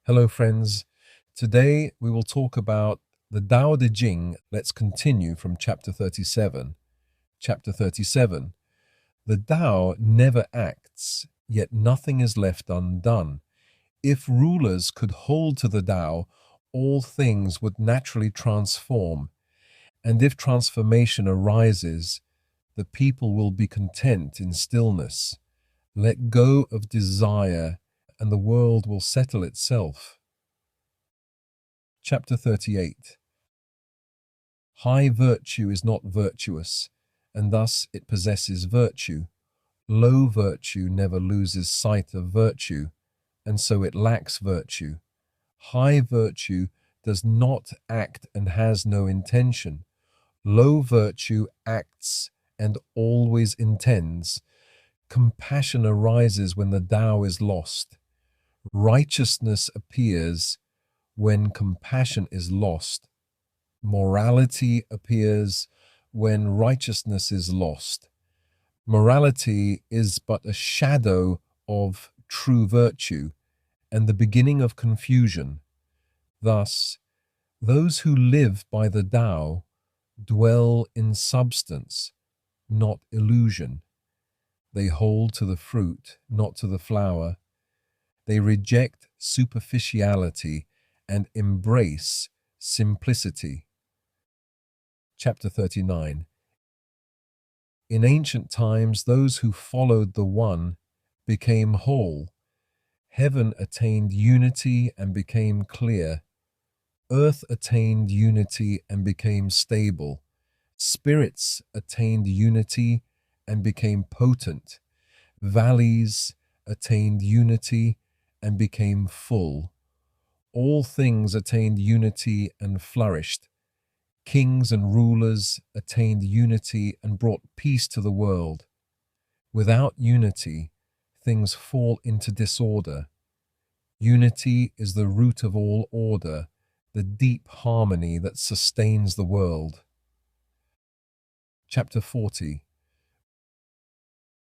Hello, friends. Today we will talk about the Tao Te Ching. Let's continue from chapter 37. Chapter 37. The Tao never acts, yet nothing is left undone. If rulers could hold to the Tao, all things would naturally transform. And if transformation arises, the people will be content in stillness. Let go of desire, and the world will settle itself. Chapter 38. High virtue is not virtuous, and thus it possesses virtue. Low virtue never loses sight of virtue, and so it lacks virtue. High virtue does not act and has no intention. Low virtue acts and always intends. Compassion arises when the Tao is lost. Righteousness appears when compassion is lost. Morality appears when righteousness is lost. Morality is but a shadow of true virtue and the beginning of confusion. Thus, those who live by the Tao dwell in substance, not illusion. They hold to the fruit, not to the flower. They reject superficiality and embrace simplicity. Chapter 39. In ancient times, those who followed the One became whole. Heaven attained unity and became clear. Earth attained unity and became stable. Spirits attained unity and became potent. Valleys attained unity and became full. All things attained unity and flourished. Kings and rulers attained unity and brought peace to the world. Without unity, things fall into disorder. Unity is the root of all order, the deep harmony that sustains the world. Chapter 40.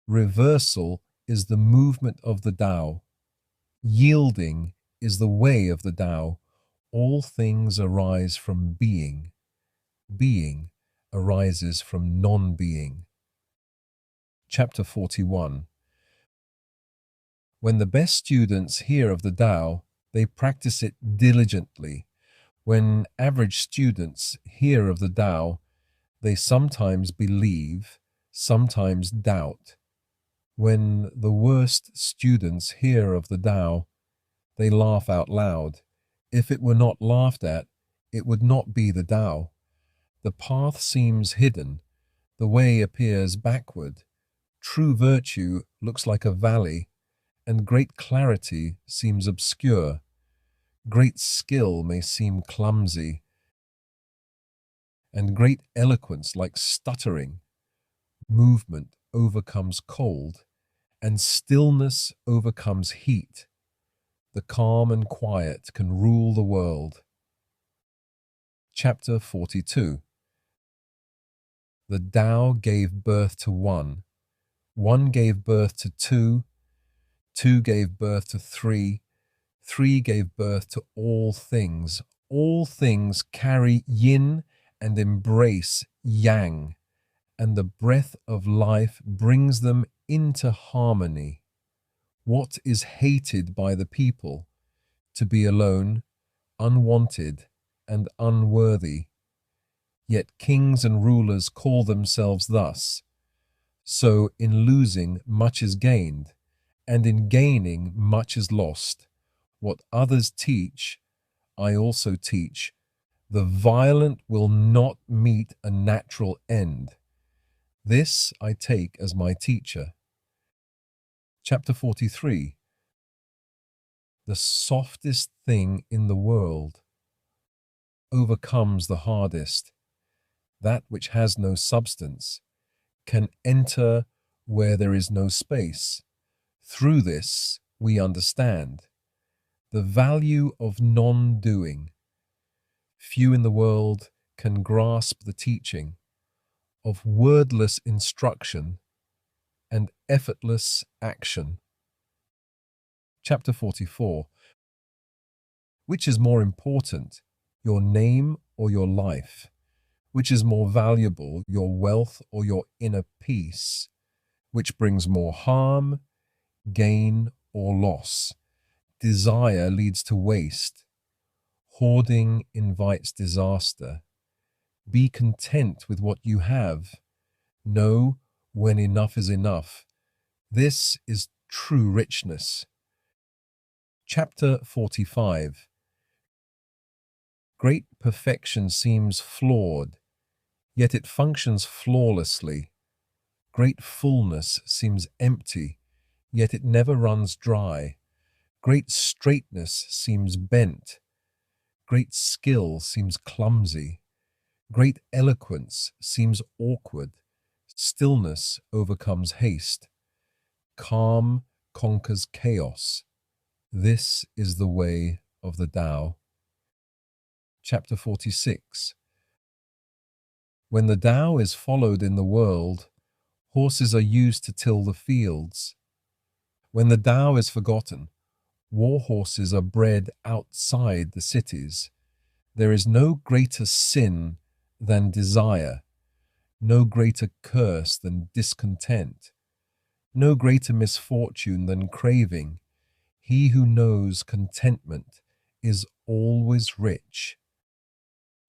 Reversal is the movement of the Tao. Yielding is the way of the Tao. All things arise from being. Being arises from non-being. Chapter 41. When the best students hear of the Tao, they practice it diligently. When average students hear of the Tao, they sometimes believe, sometimes doubt. When the worst students hear of the Tao, they laugh out loud. If it were not laughed at, it would not be the Tao. The path seems hidden, the way appears backward. True virtue looks like a valley, and great clarity seems obscure. Great skill may seem clumsy, and great eloquence like stuttering. Movement overcomes cold, and stillness overcomes heat. The calm and quiet can rule the world. Chapter 42. The Tao gave birth to one. One gave birth to two. Two gave birth to three. Three gave birth to all things. All things carry yin and embrace yang, and the breath of life brings them into harmony. What is hated by the people? To be alone, unwanted, and unworthy. Yet kings and rulers call themselves thus. So in losing much is gained, and in gaining much is lost. What others teach, I also teach. The violent will not meet a natural end. This I take as my teacher. Chapter 43. The softest thing in the world overcomes the hardest. That which has no substance can enter where there is no space. Through this we understand the value of non-doing. Few in the world can grasp the teaching of wordless instruction and effortless action. Chapter 44. Which is more important, your name or your life? Which is more valuable, your wealth or your inner peace? Which brings more harm, gain, or loss? Desire leads to waste. Hoarding invites disaster. Be content with what you have. Know when enough is enough. This is true richness. Chapter 45. Great perfection seems flawed, yet it functions flawlessly. Great fullness seems empty, yet it never runs dry. Great straightness seems bent. Great skill seems clumsy. Great eloquence seems awkward. Stillness overcomes haste. Calm conquers chaos. This is the way of the Tao. Chapter 46. When the Tao is followed in the world, horses are used to till the fields. When the Tao is forgotten, war horses are bred outside the cities. There is no greater sin than desire, no greater curse than discontent, no greater misfortune than craving. He who knows contentment is always rich.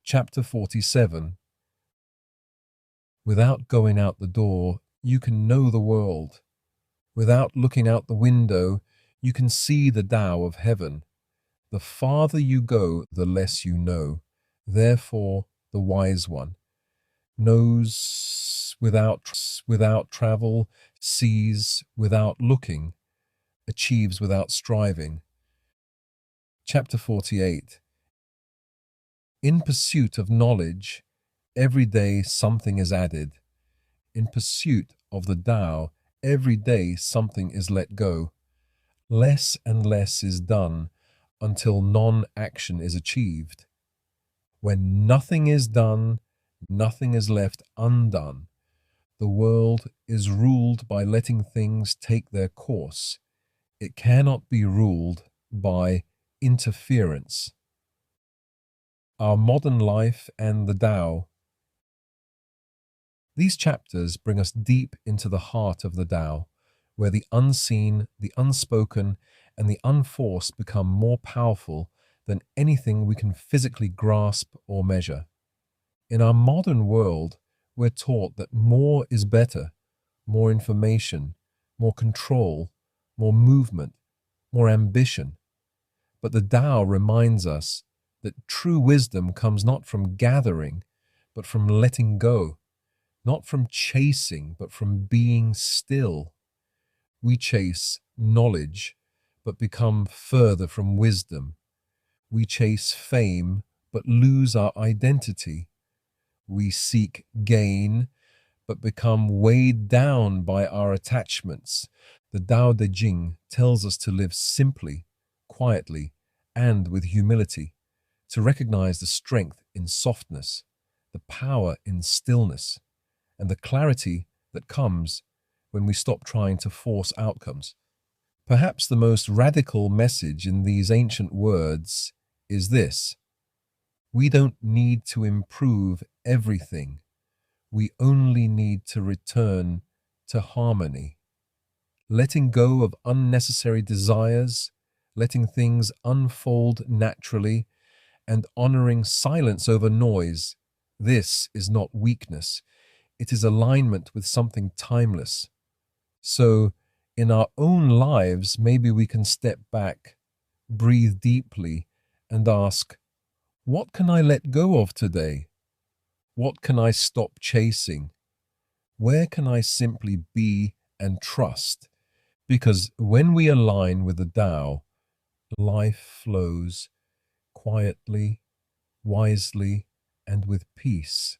Chapter 47. Without going out the door, you can know the world. Without looking out the window, you can see the Tao of heaven. The farther you go, the less you know. Therefore, the wise one knows without travel, sees without looking, achieves without striving. Chapter 48. In pursuit of knowledge, every day something is added. In pursuit of the Tao, every day something is let go. Less and less is done until non-action is achieved. When nothing is done, nothing is left undone. The world is ruled by letting things take their course. It cannot be ruled by interference. Our modern life and the Tao. These chapters bring us deep into the heart of the Tao, where the unseen, the unspoken, and the unforced become more powerful than anything we can physically grasp or measure. In our modern world, we're taught that more is better, more information, more control, more movement, more ambition. But the Tao reminds us that true wisdom comes not from gathering, but from letting go, not from chasing, but from being still. We chase knowledge, but become further from wisdom. We chase fame, but lose our identity. We seek gain, but become weighed down by our attachments. The Tao Te Ching tells us to live simply, quietly, and with humility, to recognize the strength in softness, the power in stillness, and the clarity that comes when we stop trying to force outcomes. Perhaps the most radical message in these ancient words is this: we don't need to improve everything. We only need to return to harmony. Letting go of unnecessary desires, letting things unfold naturally, and honoring silence over noise. This is not weakness. It is alignment with something timeless. So, in our own lives, maybe we can step back, breathe deeply, and ask, what can I let go of today? What can I stop chasing? Where can I simply be and trust? Because when we align with the Tao, life flows quietly, wisely, and with peace.